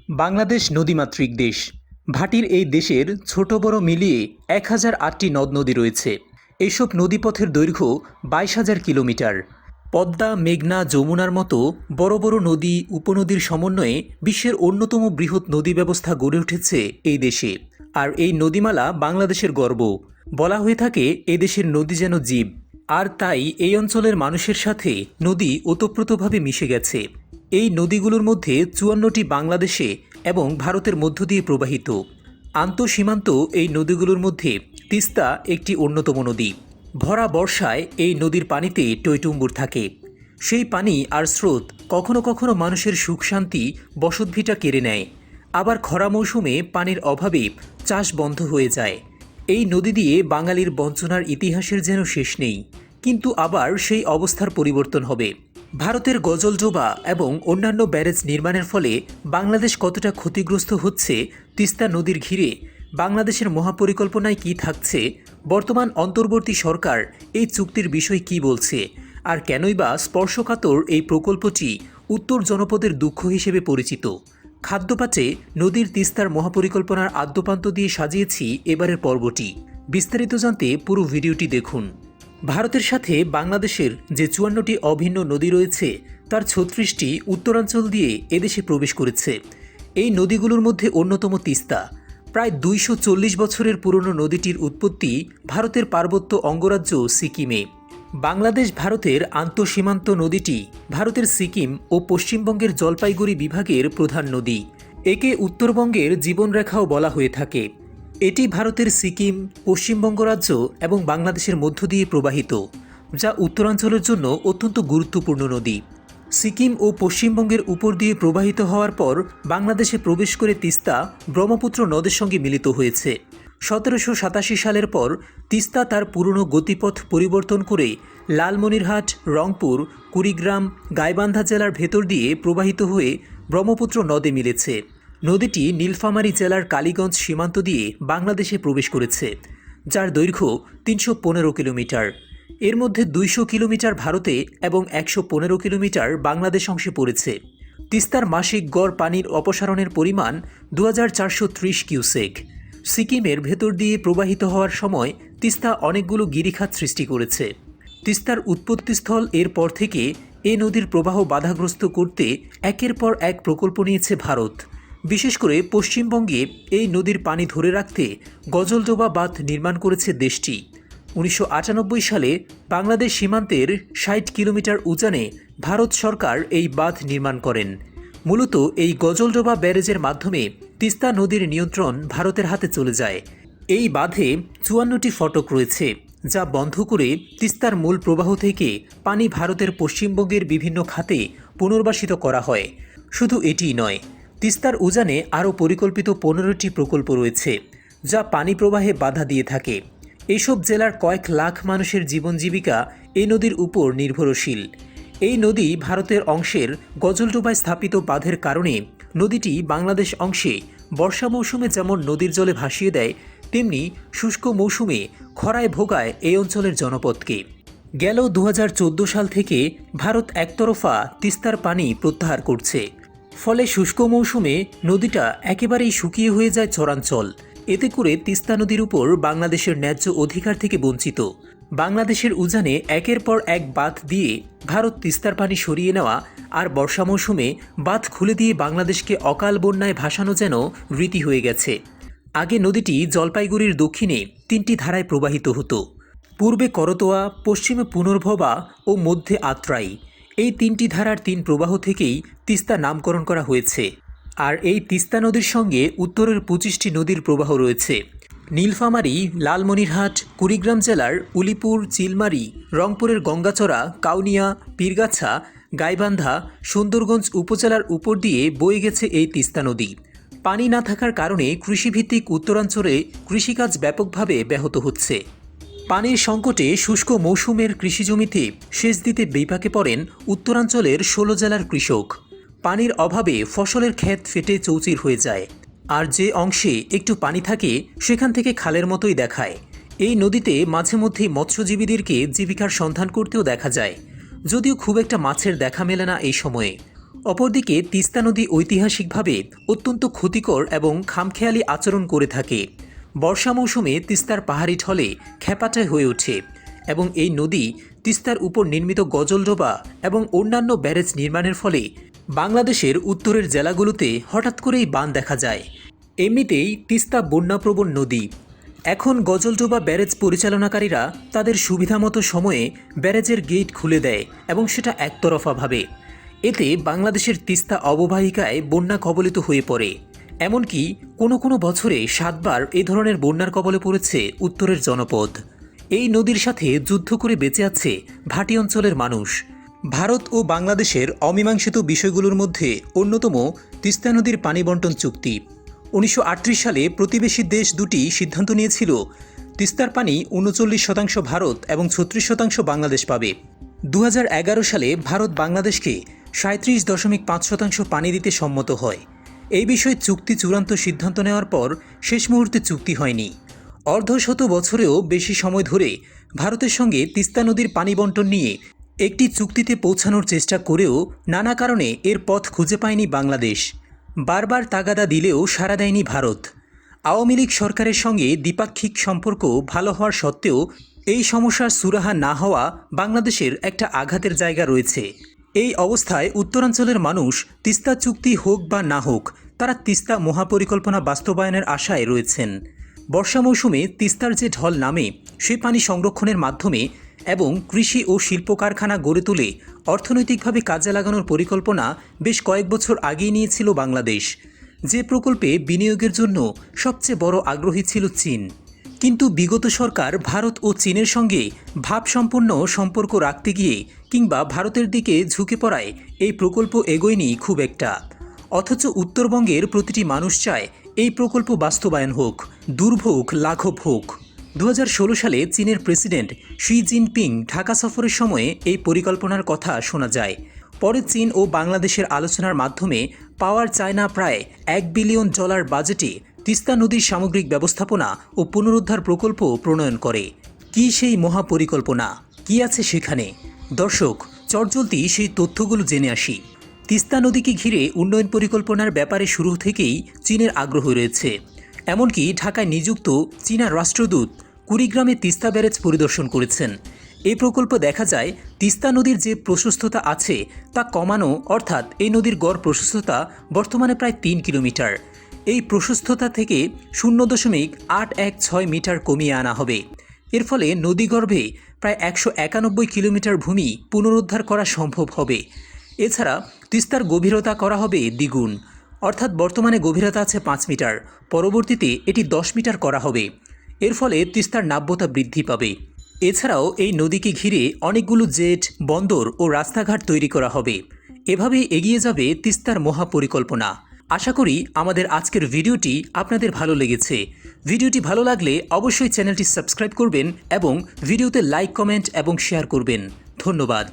বাংলাদেশ নদীমাতৃক দেশ। ভাটির এই দেশের ছোট বড় মিলিয়ে 1008টি নদ নদী রয়েছে। এইসব নদীপথের দৈর্ঘ্য 22,000 কিলোমিটার। পদ্মা, মেঘনা, যমুনার মতো বড় বড় নদী উপনদীর সমন্বয়ে বিশ্বের অন্যতম বৃহৎ নদী ব্যবস্থা গড়ে উঠেছে এই দেশে। আর এই নদীমালা বাংলাদেশের গর্ব। বলা হয়ে থাকে এদেশের নদী যেন জীব। আর তাই এই অঞ্চলের মানুষের সাথে নদী ওতপ্রোতভাবে মিশে গেছে। এই নদীগুলোর মধ্যে 54টি বাংলাদেশে এবং ভারতের মধ্য দিয়ে প্রবাহিত। আন্তঃসীমান্ত এই নদীগুলোর মধ্যে তিস্তা একটি অন্যতম নদী। ভরা বর্ষায় এই নদীর পানিতে টইটুম্বুর থাকে। সেই পানি আর স্রোত কখনো কখনো মানুষের সুখ শান্তি বসতভিটা কেড়ে নেয়। আবার খরা মৌসুমে পানির অভাবে চাষ বন্ধ হয়ে যায়। এই নদী দিয়ে বাঙালির বঞ্চনার ইতিহাসের যেন শেষ নেই। কিন্তু আবার সেই অবস্থার পরিবর্তন হবে। ভারতের গজলডোবা এবং অন্যান্য ব্যারেজ নির্মাণের ফলে বাংলাদেশ কতটা ক্ষতিগ্রস্ত হচ্ছে, তিস্তা নদীর ঘিরে বাংলাদেশের মহাপরিকল্পনায় কি থাকছে, বর্তমান অন্তর্বর্তী সরকার এই চুক্তির বিষয় কি বলছে, আর কেনই বা স্পর্শকাতর এই প্রকল্পটি উত্তর জনপদের দুঃখ হিসেবে পরিচিত। খাদ্যপাচে নদীর তিস্তার মহাপরিকল্পনার আদ্যপান্ত দিয়ে সাজিয়েছি এবারের পর্বটি। বিস্তারিত জানতে পুরো ভিডিওটি দেখুন। ভারতের সাথে বাংলাদেশের যে 54টি অভিন্ন নদী রয়েছে তার 36টি উত্তরাঞ্চল দিয়ে এদেশে প্রবেশ করেছে। এই নদীগুলোর মধ্যে অন্যতম তিস্তা। প্রায় 240 বছরের পুরনো নদীটির উৎপত্তি ভারতের পার্বত্য অঙ্গরাজ্য সিকিমে। বাংলাদেশ ভারতের আন্তঃসীমান্ত নদীটি ভারতের সিকিম ও পশ্চিমবঙ্গের জলপাইগুড়ি বিভাগের প্রধান নদী। একে উত্তরবঙ্গের জীবনরেখাও বলা হয়ে থাকে। এটি ভারতের সিকিম, পশ্চিমবঙ্গ রাজ্য এবং বাংলাদেশের মধ্য দিয়ে প্রবাহিত, যা উত্তরাঞ্চলের জন্য অত্যন্ত গুরুত্বপূর্ণ নদী। সিকিম ও পশ্চিমবঙ্গের উপর দিয়ে প্রবাহিত হওয়ার পর বাংলাদেশে প্রবেশ করে তিস্তা ব্রহ্মপুত্র নদের সঙ্গে মিলিত হয়েছে। 1787 সালের পর তিস্তা তার পুরনো গতিপথ পরিবর্তন করে লালমনিরহাট, রংপুর, কুড়িগ্রাম, গাইবান্ধা জেলার ভেতর দিয়ে প্রবাহিত হয়ে ব্রহ্মপুত্র নদে মিলেছে। নদীটি নীলফামারী জেলার কালীগঞ্জ সীমান্ত দিয়ে বাংলাদেশে প্রবেশ করেছে, যার দৈর্ঘ্য 315 কিলোমিটার। এর মধ্যে 200 কিলোমিটার ভারতে এবং 115 কিলোমিটার বাংলাদেশ অংশে পড়েছে। তিস্তার মাসিক গড় পানির অপসারণের পরিমাণ 2430 কিউসেক। সিকিমের ভেতর দিয়ে প্রবাহিত হওয়ার সময় তিস্তা অনেকগুলো গিরিখাত সৃষ্টি করেছে। তিস্তার উৎপত্তিস্থল এরপর থেকে এ নদীর প্রবাহ বাধাগ্রস্ত করতে একের পর এক প্রকল্প নিয়েছে ভারত। বিশেষ করে পশ্চিমবঙ্গে এই নদীর পানি ধরে রাখতে গজলডোবা বাঁধ নির্মাণ করেছে দেশটি। 1998 সালে বাংলাদেশ সীমান্তের 60 কিলোমিটার উজানে ভারত সরকার এই বাঁধ নির্মাণ করেন। মূলত এই গজলডোবা ব্যারেজের মাধ্যমে তিস্তা নদীর নিয়ন্ত্রণ ভারতের হাতে চলে যায়। এই বাঁধে 54টি ফটক রয়েছে, যা বন্ধ করে তিস্তার মূল প্রবাহ থেকে পানি ভারতের পশ্চিমবঙ্গের বিভিন্ন খাতে পুনর্বাসিত করা হয়। শুধু এটিই নয়, তিস্তার উজানে আরও পরিকল্পিত 15টি প্রকল্প রয়েছে, যা পানি প্রবাহে বাধা দিয়ে থাকে। এইসব জেলার কয়েক লাখ মানুষের জীবন জীবিকা এই নদীর উপর নির্ভরশীল। এই নদী ভারতের অংশের গজলডোবায় স্থাপিত বাঁধের কারণে নদীটি বাংলাদেশ অংশে বর্ষা মৌসুমে যেমন নদীর জলে ভাসিয়ে দেয়, তেমনি শুষ্ক মৌসুমে খরায় ভোগায় এই অঞ্চলের জনপদকে। গেল 2014 সাল থেকে ভারত একতরফা তিস্তার পানি প্রত্যাহার করছে। ফলে শুষ্ক মৌসুমে নদীটা একেবারেই শুকিয়ে হয়ে যায় চরাঞ্চল। এতে করে তিস্তা নদীর উপর বাংলাদেশের ন্যায্য অধিকার থেকে বঞ্চিত। বাংলাদেশের উজানে একের পর এক বাঁধ দিয়ে ভারত তিস্তার পানি সরিয়ে নেওয়া আর বর্ষা মৌসুমে বাঁধ খুলে দিয়ে বাংলাদেশকে অকাল বন্যায় ভাসানো যেন রীতি হয়ে গেছে। আগে নদীটি জলপাইগুড়ির দক্ষিণে 3টি ধারায় প্রবাহিত হতো। পূর্বে করতোয়া, পশ্চিমে পুনর্ভবা ও মধ্যে আত্রাই। এই 3টি ধারার 3 প্রবাহ থেকেই তিস্তা নামকরণ করা হয়েছে। আর এই তিস্তা নদীর সঙ্গে উত্তরের 25টি নদীর প্রবাহ রয়েছে। নীলফামারী, লালমনিরহাট, কুড়িগ্রাম জেলার উলিপুর, চিলমারী, রংপুরের গঙ্গাচড়া, কাউনিয়া, পীরগাছা, গাইবান্ধা, সুন্দরগঞ্জ উপজেলার উপর দিয়ে বয়ে গেছে এই তিস্তা নদী। পানি না থাকার কারণে কৃষিভিত্তিক উত্তরাঞ্চলে কৃষিকাজ ব্যাপকভাবে ব্যাহত হচ্ছে। পানির সংকটে শুষ্ক মৌসুমের কৃষিজমিতে সেচ দিতে বিপাকে পড়েন উত্তরাঞ্চলের 16 জেলার কৃষক। পানির অভাবে ফসলের ক্ষেত ফেটে চৌচির হয়ে যায়। আর যে অংশে একটু পানি থাকে সেখান থেকে খালের মতোই দেখায়। এই নদীতে মাঝে মধ্যেই মৎস্যজীবীদেরকে জীবিকার সন্ধান করতেও দেখা যায়, যদিও খুব একটা মাছের দেখা মেলে না এই সময়ে। অপরদিকে তিস্তা নদী ঐতিহাসিকভাবে অত্যন্ত ক্ষতিকর এবং খামখেয়ালি আচরণ করে থাকে। বর্ষা মৌসুমে তিস্তার পাহাড়ি ঢলে খ্যাপাটায় হয়ে ওঠে এবং এই নদী তিস্তার উপর নির্মিত গজলডোবা এবং অন্যান্য ব্যারেজ নির্মাণের ফলে বাংলাদেশের উত্তরের জেলাগুলোতে হঠাৎ করেই বান দেখা যায়। এমনিতেই তিস্তা বন্যাপ্রবণ নদী। এখন গজলডোবা ব্যারেজ পরিচালনাকারীরা তাদের সুবিধামতো সময়ে ব্যারেজের গেট খুলে দেয় এবং সেটা একতরফাভাবে। এতে বাংলাদেশের তিস্তা অববাহিকায় বন্যা কবলিত হয়ে পড়ে। এমনকি কোনো কোনো বছরে 7 বার এ ধরনের বন্যার কবলে পড়েছে উত্তরের জনপদ। এই নদীর সাথে যুদ্ধ করে বেঁচে আছে ভাটি অঞ্চলের মানুষ। ভারত ও বাংলাদেশের অমীমাংসিত বিষয়গুলোর মধ্যে অন্যতম তিস্তা নদীর পানি বণ্টন চুক্তি। 1938 সালে প্রতিবেশী দেশ দুটি সিদ্ধান্ত নিয়েছিল তিস্তার পানি 39% ভারত এবং 36% বাংলাদেশ পাবে। 2011 সালে ভারত বাংলাদেশকে 37.5% পানি দিতে সম্মত হয়। এই বিষয়ে চুক্তি চূড়ান্ত সিদ্ধান্ত নেওয়ার পর শেষ মুহূর্তে চুক্তি হয়নি। অর্ধশত বছরেও বেশি সময় ধরে ভারতের সঙ্গে তিস্তা নদীর পানি বণ্টন নিয়ে একটি চুক্তিতে পৌঁছানোর চেষ্টা করেও নানা কারণে এর পথ খুঁজে পায়নি বাংলাদেশ। বারবার তাগাদা দিলেও সাড়া দেয়নি ভারত। আওয়ামী লীগ সরকারের সঙ্গে দ্বিপাক্ষিক সম্পর্ক ভালো হওয়ার সত্ত্বেও এই সমস্যার সুরাহা না হওয়া বাংলাদেশের একটা আঘাতের জায়গা রয়েছে। এই অবস্থায় উত্তরাঞ্চলের মানুষ তিস্তা চুক্তি হোক বা না হোক, তারা তিস্তা মহাপরিকল্পনা বাস্তবায়নের আশায় রয়েছেন। বর্ষা মৌসুমে তিস্তার যে ঢল নামে, সে পানি সংরক্ষণের মাধ্যমে এবং কৃষি ও শিল্প কারখানা গড়ে তুলে অর্থনৈতিকভাবে কাজে লাগানোর পরিকল্পনা বেশ কয়েক বছর আগেই নিয়েছিল বাংলাদেশ। যে প্রকল্পে বিনিয়োগের জন্য সবচেয়ে বড় আগ্রহী ছিল চীন। কিন্তু বিগত সরকার ভারত ও চীনের সঙ্গে ভাবসম্পন্ন সম্পর্ক রাখতে গিয়ে কিংবা ভারতের দিকে ঝুঁকে পড়ায় এই প্রকল্প এগোয়নি খুব একটা। অথচ উত্তরবঙ্গের প্রতিটি মানুষ চায় এই প্রকল্প বাস্তবায়ন হোক, দুর্ভোগ লাঘব হোক। 2016 সালে চীনের প্রেসিডেন্ট শি জিনপিং ঢাকা সফরের সময়ে এই পরিকল্পনার কথা শোনা যায়। পরে চীন ও বাংলাদেশের আলোচনার মাধ্যমে পাওয়ার চায়না প্রায় $1 বিলিয়ন বাজেটে তিস্তা নদীর সামগ্রিক ব্যবস্থাপনা ও পুনরুদ্ধার প্রকল্প প্রণয়ন করে। কি সেই মহাপরিকল্পনা, কি আছে সেখানে? দর্শক, চটজলদি সেই তথ্যগুলো জেনে আসি। তিস্তা নদীকে ঘিরে উন্নয়ন পরিকল্পনার ব্যাপারে শুরু থেকেই চীনের আগ্রহ রয়েছে। এমনকি ঢাকায় নিযুক্ত চীনা রাষ্ট্রদূত কুড়িগ্রামে তিস্তা ব্যারেজ পরিদর্শন করেছেন। এই প্রকল্প দেখা যায় তিস্তা নদীর যে প্রশস্ততা আছে তা কমানো, অর্থাৎ এই নদীর গড় প্রশস্ততা বর্তমানে প্রায় 3 কিলোমিটার। এই প্রশস্ততা থেকে 0.816 মিটার কমিয়ে আনা হবে। এর ফলে নদীগর্ভে প্রায় 191 কিলোমিটার ভূমি পুনরুদ্ধার করা সম্ভব হবে। এছাড়া তিস্তার গভীরতা করা হবে দ্বিগুণ, অর্থাৎ বর্তমানে গভীরতা আছে 5 মিটার, পরবর্তীতে এটি 10 মিটার করা হবে। এর ফলে তিস্তার নাব্যতা বৃদ্ধি পাবে। এছাড়াও এই নদীকে ঘিরে অনেকগুলো জেট, বন্দর ও রাস্তাঘাট তৈরি করা হবে। এভাবেই এগিয়ে যাবে তিস্তার মহাপরিকল্পনা। আশা করি আমাদের আজকের ভিডিওটি আপনাদের ভালো লেগেছে। ভিডিওটি ভালো লাগলে অবশ্যই চ্যানেলটি সাবস্ক্রাইব করবেন এবং ভিডিওতে লাইক, কমেন্ট এবং শেয়ার করবেন। ধন্যবাদ।